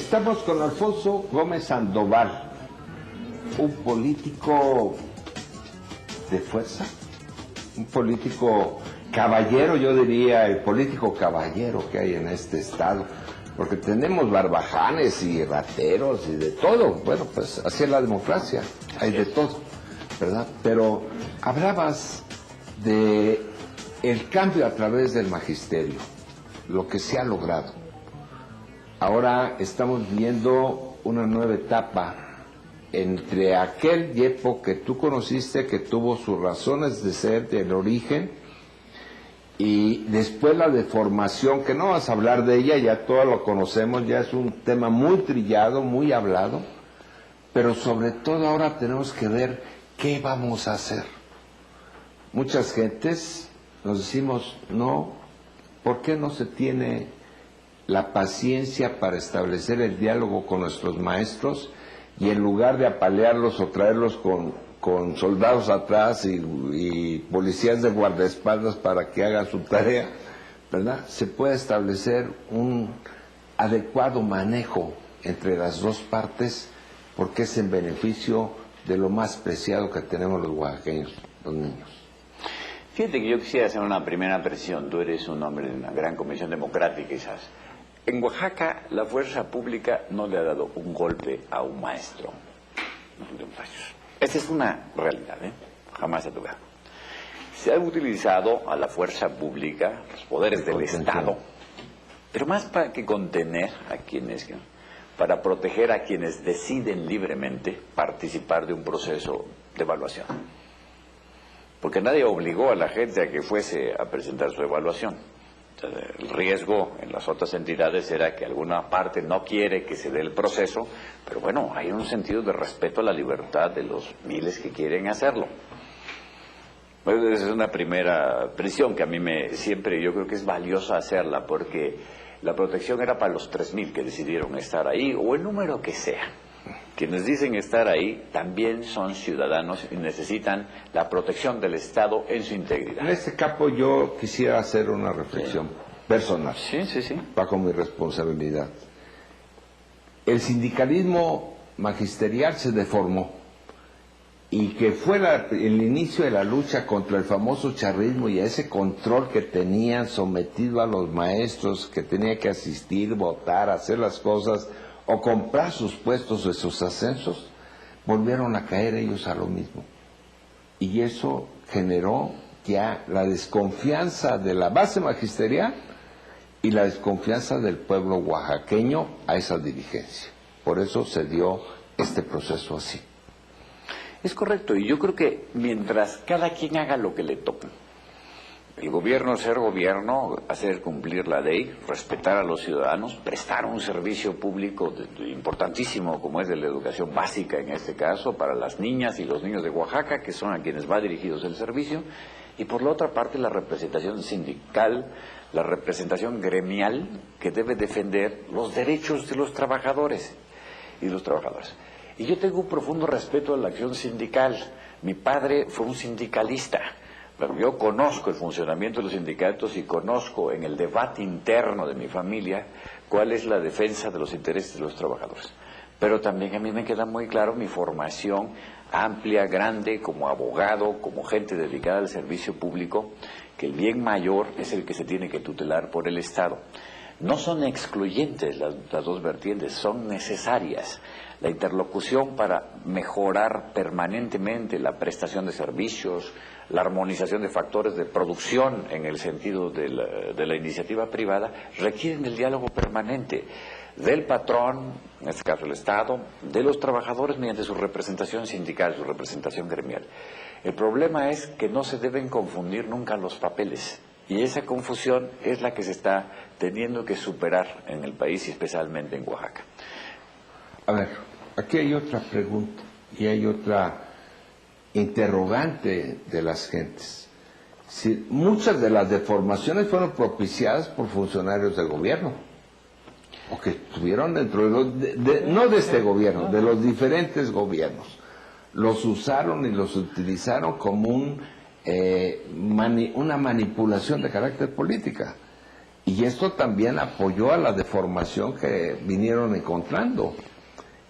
Estamos con Alfonso Gómez Sandoval, un político de fuerza, un político caballero, yo diría, el político caballero que hay en este estado, porque tenemos barbajanes y rateros y de todo. Bueno, pues así es la democracia, hay de todo, ¿verdad? Pero hablabas de el cambio a través del magisterio, lo que se ha logrado. Ahora estamos viendo una nueva etapa entre aquel Yepo que tú conociste, que tuvo sus razones de ser del origen, y después la deformación, que no vas a hablar de ella, ya todos lo conocemos, ya es un tema muy trillado, muy hablado, pero sobre todo ahora tenemos que ver qué vamos a hacer. Muchas gentes nos decimos, no, ¿por qué no se tiene la paciencia para establecer el diálogo con nuestros maestros y en lugar de apalearlos o traerlos con soldados atrás y policías de guardaespaldas para que hagan su tarea, ¿verdad? Se puede establecer un adecuado manejo entre las dos partes, porque es en beneficio de lo más preciado que tenemos los oaxaqueños, los niños. Fíjate que yo quisiera hacer una primera presión. Tú eres un hombre de una gran convicción democrática, quizás. En Oaxaca, la fuerza pública no le ha dado un golpe a un maestro en los últimos años. Esa es una realidad, ¿eh? Jamás se ha tocado. Se ha utilizado a la fuerza pública, los poderes del Estado, pero más para que contener a quienes, para proteger a quienes deciden libremente participar de un proceso de evaluación. Porque nadie obligó a la gente a que fuese a presentar su evaluación. El riesgo en las otras entidades era que alguna parte no quiere que se dé el proceso, pero bueno, hay un sentido de respeto a la libertad de los miles que quieren hacerlo. Bueno, esa es una primera presión que a mí siempre yo creo que es valiosa hacerla, porque la protección era para los 3,000 que decidieron estar ahí, o el número que sea. Quienes dicen estar ahí también son ciudadanos y necesitan la protección del Estado en su integridad. En este campo yo quisiera hacer una reflexión personal, bajo mi responsabilidad. El sindicalismo magisterial se deformó, y que fue el inicio de la lucha contra el famoso charrismo y a ese control que tenían sometido a los maestros, que tenía que asistir, votar, hacer las cosas o comprar sus puestos de sus ascensos, volvieron a caer ellos a lo mismo. Y eso generó ya la desconfianza de la base magisterial y la desconfianza del pueblo oaxaqueño a esa dirigencia. Por eso se dio este proceso así. Es correcto, y yo creo que mientras cada quien haga lo que le toca, el gobierno ser gobierno, hacer cumplir la ley, respetar a los ciudadanos, prestar un servicio público importantísimo como es de la educación básica en este caso, para las niñas y los niños de Oaxaca, que son a quienes va dirigido el servicio, y por la otra parte la representación sindical, la representación gremial que debe defender los derechos de los trabajadores y los trabajadoras. Y yo tengo un profundo respeto a la acción sindical. Mi padre fue un sindicalista. Pero yo conozco el funcionamiento de los sindicatos y conozco en el debate interno de mi familia cuál es la defensa de los intereses de los trabajadores. Pero también a mí me queda muy claro mi formación amplia, grande, como abogado, como gente dedicada al servicio público, que el bien mayor es el que se tiene que tutelar por el Estado. No son excluyentes las dos vertientes, son necesarias. La interlocución para mejorar permanentemente la prestación de servicios, la armonización de factores de producción en el sentido de la iniciativa privada, requieren del diálogo permanente del patrón, en este caso el Estado, de los trabajadores mediante su representación sindical, su representación gremial. El problema es que no se deben confundir nunca los papeles, y esa confusión es la que se está teniendo que superar en el país y especialmente en Oaxaca. A ver, aquí hay otra pregunta y hay otra interrogante de las gentes. Si muchas de las deformaciones fueron propiciadas por funcionarios del gobierno, o que estuvieron dentro de los, no de este gobierno, de los diferentes gobiernos, los usaron y los utilizaron como una manipulación de carácter política. Y esto también apoyó a la deformación que vinieron encontrando,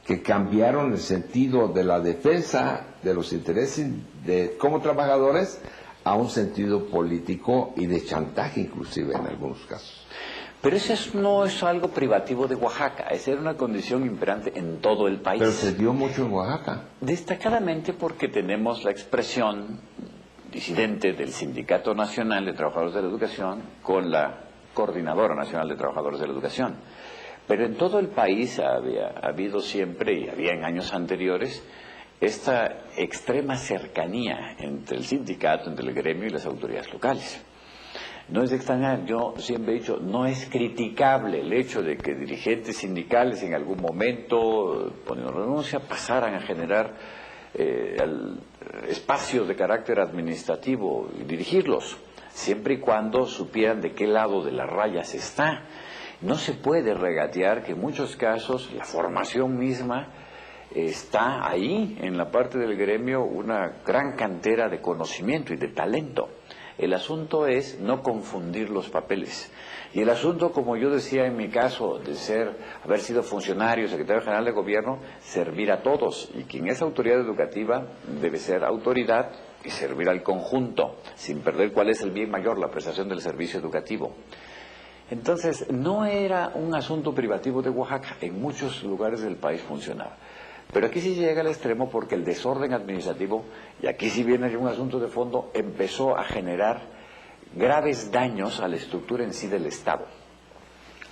que cambiaron el sentido de la defensa de los intereses como trabajadores a un sentido político y de chantaje inclusive en algunos casos. Pero eso no es algo privativo de Oaxaca, esa era una condición imperante en todo el país. Pero se dio mucho en Oaxaca. Destacadamente porque tenemos la expresión disidente del Sindicato Nacional de Trabajadores de la Educación con la Coordinadora Nacional de Trabajadores de la Educación. Pero en todo el país ha habido siempre, y había en años anteriores, esta extrema cercanía entre el sindicato, entre el gremio y las autoridades locales. No es de extrañar, yo siempre he dicho, no es criticable el hecho de que dirigentes sindicales en algún momento, poniendo renuncia, pasaran a generar espacios de carácter administrativo y dirigirlos, siempre y cuando supieran de qué lado de la raya se está. No se puede regatear que en muchos casos la formación misma está ahí, en la parte del gremio, una gran cantera de conocimiento y de talento. El asunto es no confundir los papeles. Y el asunto, como yo decía en mi caso, de haber sido funcionario, secretario general de gobierno, servir a todos. Y quien es autoridad educativa debe ser autoridad y servir al conjunto, sin perder cuál es el bien mayor, la prestación del servicio educativo. Entonces, no era un asunto privativo de Oaxaca, en muchos lugares del país funcionaba. Pero aquí sí llega al extremo porque el desorden administrativo, y aquí sí viene un asunto de fondo, empezó a generar graves daños a la estructura en sí del Estado.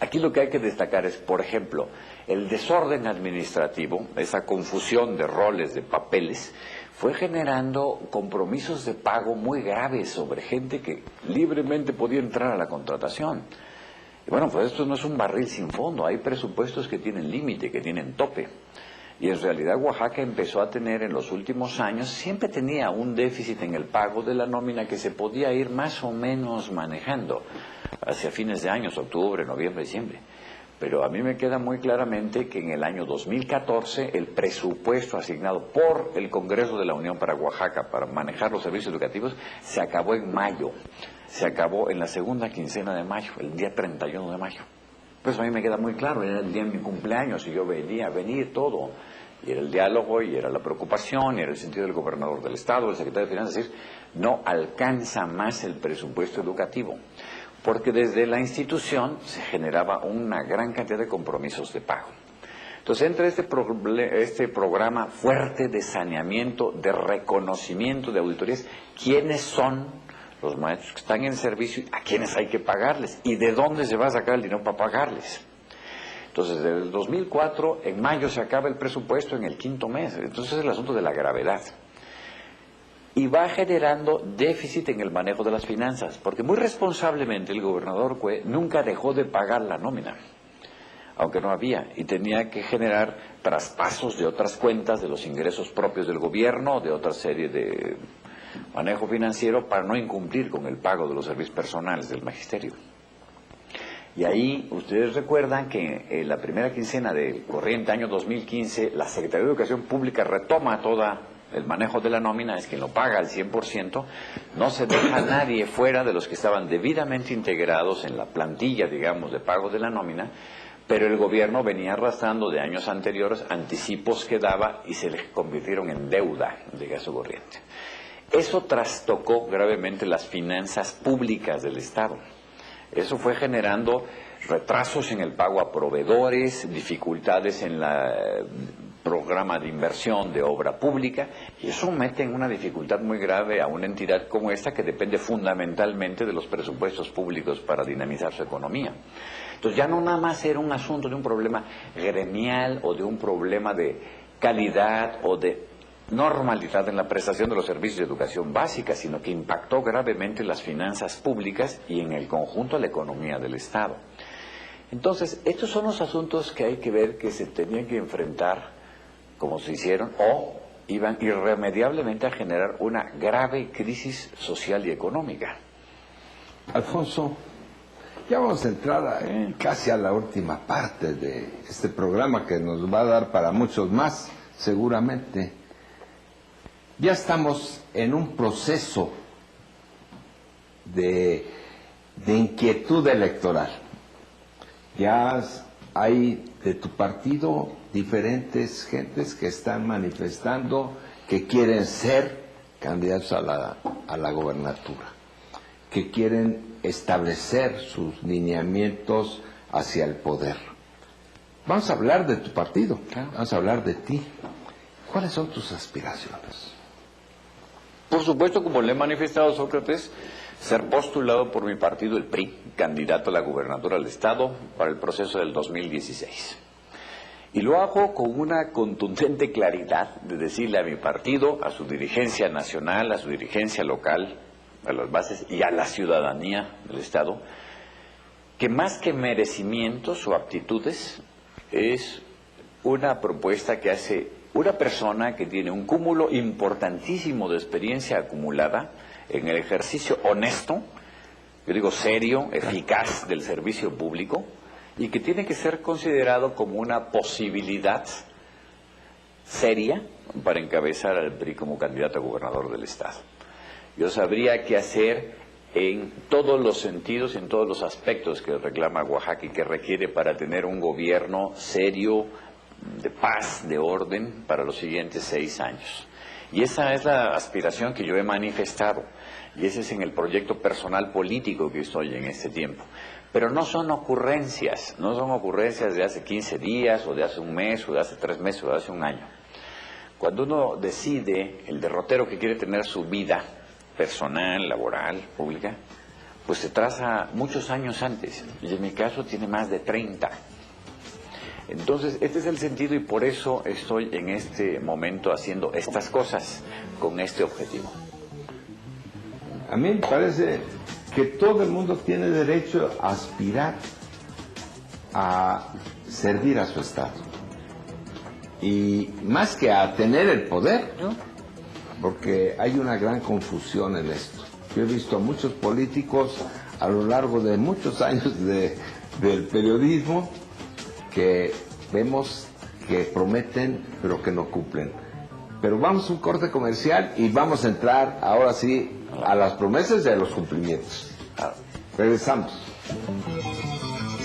Aquí lo que hay que destacar es, por ejemplo, el desorden administrativo, esa confusión de roles, de papeles, fue generando compromisos de pago muy graves sobre gente que libremente podía entrar a la contratación. Y bueno, pues esto no es un barril sin fondo, hay presupuestos que tienen límite, que tienen tope. Y en realidad Oaxaca empezó a tener en los últimos años, siempre tenía un déficit en el pago de la nómina que se podía ir más o menos manejando hacia fines de años, octubre, noviembre, diciembre. Pero a mí me queda muy claramente que en el año 2014 el presupuesto asignado por el Congreso de la Unión para Oaxaca para manejar los servicios educativos se acabó en mayo, se acabó en la segunda quincena de mayo, el día 31 de mayo. Pues a mí me queda muy claro, era el día de mi cumpleaños y yo veía venir todo, y era el diálogo, y era la preocupación, y era el sentido del gobernador del Estado, del secretario de Finanzas, es decir, no alcanza más el presupuesto educativo, porque desde la institución se generaba una gran cantidad de compromisos de pago. Entonces entra este programa fuerte de saneamiento, de reconocimiento de auditorías, quiénes son los maestros que están en servicio, a quienes hay que pagarles y de dónde se va a sacar el dinero para pagarles. Entonces, desde el 2004, en mayo se acaba el presupuesto en el quinto mes. Entonces es el asunto de la gravedad. Y va generando déficit en el manejo de las finanzas, porque muy responsablemente el gobernador Cue nunca dejó de pagar la nómina, aunque no había, y tenía que generar traspasos de otras cuentas, de los ingresos propios del gobierno, de otra serie de manejo financiero para no incumplir con el pago de los servicios personales del magisterio. Y ahí ustedes recuerdan que en la primera quincena del corriente año 2015 la Secretaría de Educación Pública retoma todo el manejo de la nómina, es quien lo paga al 100%, no se deja a nadie fuera de los que estaban debidamente integrados en la plantilla, digamos, de pago de la nómina, pero el gobierno venía arrastrando de años anteriores anticipos que daba y se les convirtieron en deuda de gasto corriente. Eso trastocó gravemente las finanzas públicas del Estado. Eso fue generando retrasos en el pago a proveedores, dificultades en el programa de inversión de obra pública, y eso mete en una dificultad muy grave a una entidad como esta que depende fundamentalmente de los presupuestos públicos para dinamizar su economía. Entonces ya no nada más era un asunto de un problema gremial o de un problema de calidad o de normalidad en la prestación de los servicios de educación básica, sino que impactó gravemente las finanzas públicas y en el conjunto la economía del Estado. Entonces, estos son los asuntos que hay que ver que se tenían que enfrentar como se hicieron o iban irremediablemente a generar una grave crisis social y económica. Alfonso, ya vamos a entrar casi a la última parte de este programa que nos va a dar para muchos más, seguramente. Ya estamos en un proceso de de inquietud electoral. Ya hay de tu partido diferentes gentes que están manifestando que quieren ser candidatos a la gobernatura, que quieren establecer sus lineamientos hacia el poder. Vamos a hablar de tu partido, vamos a hablar de ti. ¿Cuáles son tus aspiraciones? Por supuesto, como le he manifestado a Sócrates, ser postulado por mi partido, el PRI, candidato a la gubernatura del Estado para el proceso del 2016. Y lo hago con una contundente claridad de decirle a mi partido, a su dirigencia nacional, a su dirigencia local, a las bases y a la ciudadanía del Estado, que más que merecimientos o aptitudes, es una propuesta que hace una persona que tiene un cúmulo importantísimo de experiencia acumulada en el ejercicio honesto, yo digo serio, eficaz del servicio público, y que tiene que ser considerado como una posibilidad seria para encabezar al PRI como candidato a gobernador del Estado. Yo sabría qué hacer en todos los sentidos, en todos los aspectos que reclama Oaxaca y que requiere para tener un gobierno serio, de paz, de orden, para los siguientes 6 años. Y esa es la aspiración que yo he manifestado, y ese es en el proyecto personal político que estoy en este tiempo. Pero no son ocurrencias, no son ocurrencias de hace 15 días, o de hace un mes, o de hace 3 meses, o de hace un año. Cuando uno decide el derrotero que quiere tener su vida personal, laboral, pública, pues se traza muchos años antes, y en mi caso tiene más de 30. Entonces, este es el sentido y por eso estoy en este momento haciendo estas cosas con este objetivo. A mí me parece que todo el mundo tiene derecho a aspirar a servir a su Estado. Y más que a tener el poder, ¿no? Porque hay una gran confusión en esto. Yo he visto a muchos políticos a lo largo de muchos años del periodismo que vemos que prometen pero que no cumplen. Pero vamos a un corte comercial y vamos a entrar ahora sí a las promesas y a los cumplimientos. Regresamos.